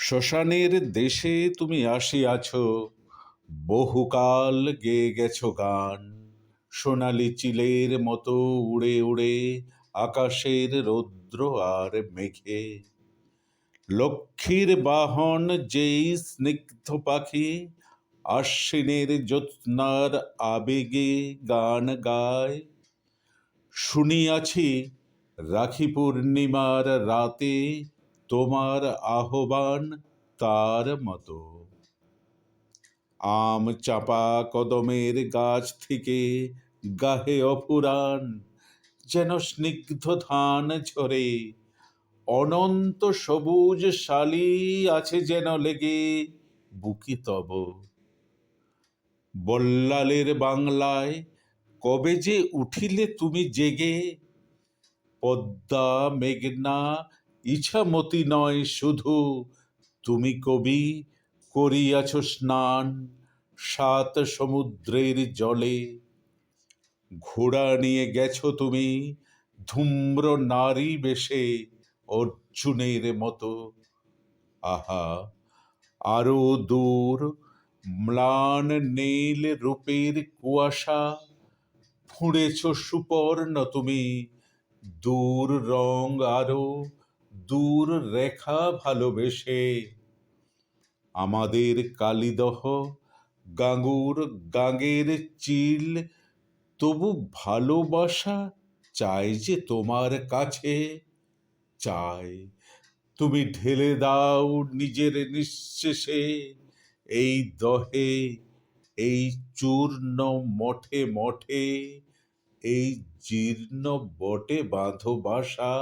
শ্মশানের দেশে তুমি আসিয়াছ, বহুকাল গেয়ে গেছ গান। সোনালি চিলের মতো উড়ে উড়ে আকাশের রৌদ্র আর মেঘে। লক্ষ্মীর বাহন যেই স্নিগ্ধ পাখি, আশ্বিনের জ্যোৎস্নার আবেগে গান গায়। শুনিয়াছি রাখি পূর্ণিমার রাতে তোমার আহ্বান তার মতো। আম চাপা কদমের গাছ থেকে গাহে অফুরান, যেন স্নিগ্ধ ধান ঝরে। অনন্ত সবুজ শালি আছে যেন লেগে বুকি তব। বল্লালের বাংলায় কবে যে উঠিলে তুমি জেগে। পদ্মা মেঘনা ইছামতি নয় শুধু, তুমি কবি করিয়াছ স্নান সাত সমুদ্রের জলে। ঘোড়া নিয়ে গেছ তুমি ধূম্র নারী বেশে অর্জুনের মতো। আহা, আরো দূর ম্লান নীল রূপের কুয়াশা, ফুঁড়েছ সুপর্ণ তুমি দূর রং আরো দূর রেখা ভালোবেসে। আমাদের কালিদহ গাঙ্গুর গাঙ্গের চিল, তবু ভালোবাসা চাই যে তোমার কাছে। চাই তুমি ঢেলে দাও নিজের নিঃশেষে এই দহে, এই চূর্ণ মঠে মঠে, এই জীর্ণ বটে বাঁধো বাসা।